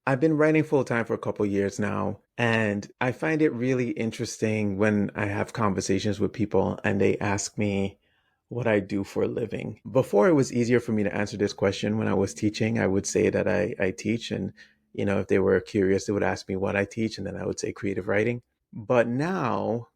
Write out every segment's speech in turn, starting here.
I've been writing full time for a couple years now, and I find it really interesting when I have conversations with people and they ask me what I do for a living. Before, it was easier for me to answer this question when I was teaching. I would say that I teach, and if they were curious, they would ask me what I teach, and then I would say creative writing. But now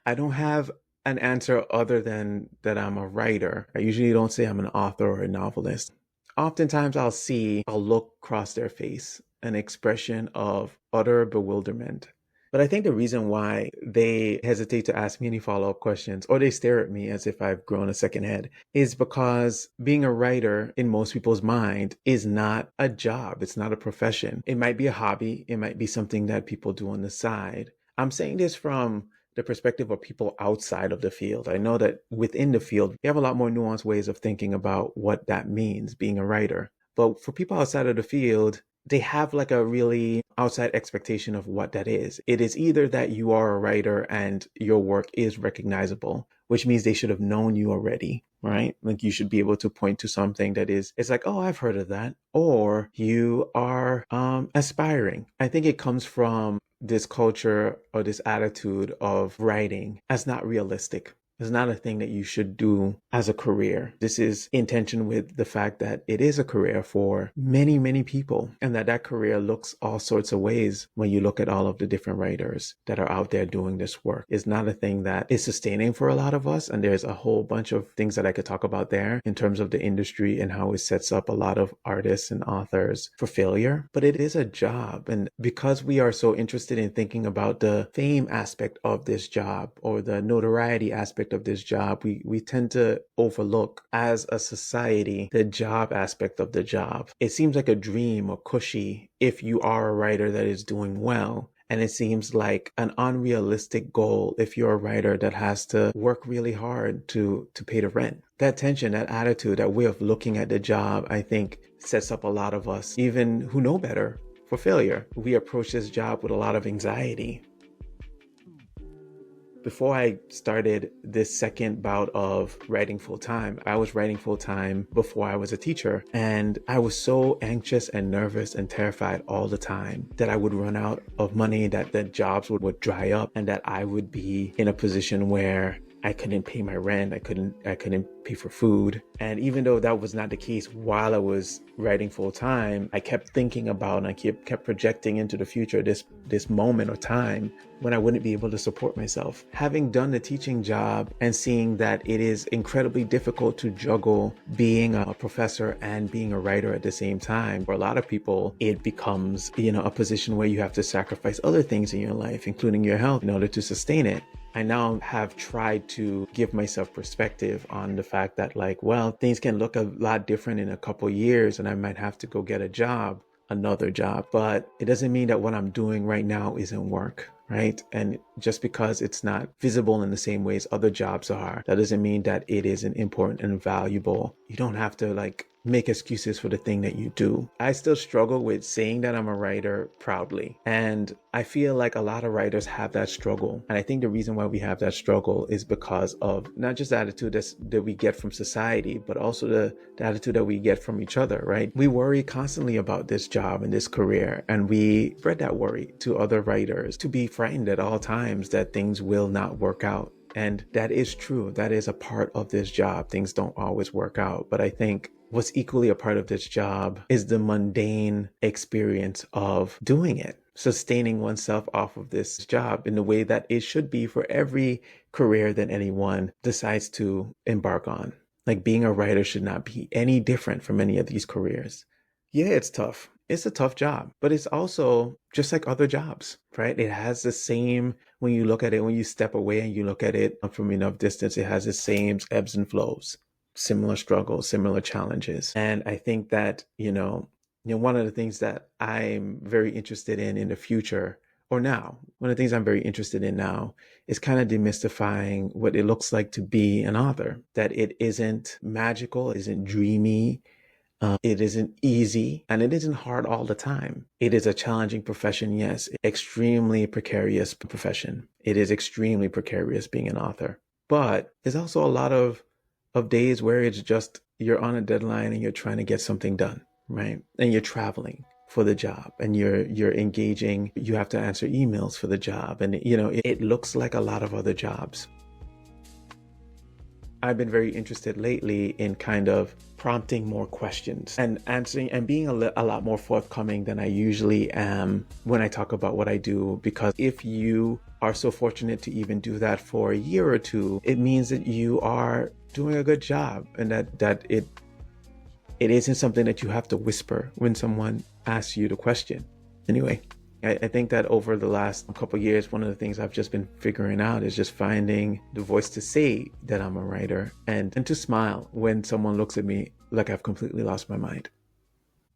I don't have an answer other than that I'm a writer. I usually don't say I'm an author or a novelist. Oftentimes I'll look across their face, an expression of utter bewilderment. But I think the reason why they hesitate to ask me any follow-up questions or they stare at me as if I've grown a second head is because being a writer in most people's mind is not a job. It's not a profession. It might be a hobby. It might be something that people do on the side. I'm saying this from the perspective of people outside of the field. I know that within the field, you have a lot more nuanced ways of thinking about what that means, being a writer. But for people outside of the field, they have like a really outside expectation of what that is. It is either that you are a writer and your work is recognizable, which means they should have known you already, right? Like you should be able to point to something that it's like, oh, I've heard of that. Or you are aspiring. I think it comes from this culture or this attitude of writing as not realistic. It's not a thing that you should do as a career. This is in tension with the fact that it is a career for many, many people, and that career looks all sorts of ways when you look at all of the different writers that are out there doing this work. It's not a thing that is sustaining for a lot of us, and there's a whole bunch of things that I could talk about there in terms of the industry and how it sets up a lot of artists and authors for failure. But it is a job, and because we are so interested in thinking about the fame aspect of this job or the notoriety aspect of this job, we tend to overlook as a society the job aspect of the job. It seems like a dream or cushy if you are a writer that is doing well. And it seems like an unrealistic goal if you're a writer that has to work really hard to pay the rent. That tension, that attitude, that way of looking at the job, I think sets up a lot of us, even who know better, for failure. We approach this job with a lot of anxiety. Before I started this second bout of writing full time, I was writing full time before I was a teacher. And I was so anxious and nervous and terrified all the time that I would run out of money, that the jobs would dry up, and that I would be in a position where I couldn't pay my rent. I couldn't pay for food. And even though that was not the case while I was writing full time, I kept thinking about and I kept projecting into the future this moment or time when I wouldn't be able to support myself. Having done the teaching job and seeing that it is incredibly difficult to juggle being a professor and being a writer at the same time, for a lot of people, it becomes, a position where you have to sacrifice other things in your life, including your health, in order to sustain it. I now have tried to give myself perspective on the fact that things can look a lot different in a couple years and I might have to go get another job, but it doesn't mean that what I'm doing right now isn't work, right? And just because it's not visible in the same ways other jobs are, that doesn't mean that it isn't important and valuable. You don't have to make excuses for the thing that you do. I still struggle with saying that I'm a writer proudly. And I feel like a lot of writers have that struggle. And I think the reason why we have that struggle is because of not just the attitude that we get from society, but also the attitude that we get from each other, right? We worry constantly about this job and this career, and we spread that worry to other writers to be frightened at all times that things will not work out. And that is true. That is a part of this job. Things don't always work out. But I think what's equally a part of this job is the mundane experience of doing it, sustaining oneself off of this job in the way that it should be for every career that anyone decides to embark on. Like being a writer should not be any different from any of these careers. Yeah, it's tough. It's a tough job, but it's also just like other jobs, right? It has the same, when you look at it, when you step away and you look at it from enough distance, it has the same ebbs and flows, similar struggles, similar challenges. And I think that, one of the things that I'm very interested in the future, or now, one of the things I'm very interested in now is kind of demystifying what it looks like to be an author, that it isn't magical, it isn't dreamy, it isn't easy, and it isn't hard all the time. It is a challenging profession, yes, extremely precarious profession. It is extremely precarious being an author. But there's also a lot of days where it's just you're on a deadline and you're trying to get something done, right? And you're traveling. for the job, and you're engaging, you have to answer emails for the job, and it looks like a lot of other jobs. I've been very interested lately in kind of prompting more questions and answering and being a lot more forthcoming than I usually am when I talk about what I do. Because if you are so fortunate to even do that for a year or two, it means that you are doing a good job, and that it isn't something that you have to whisper when someone asks you the question. Anyway, I think that over the last couple of years, one of the things I've just been figuring out is just finding the voice to say that I'm a writer, and to smile when someone looks at me like I've completely lost my mind.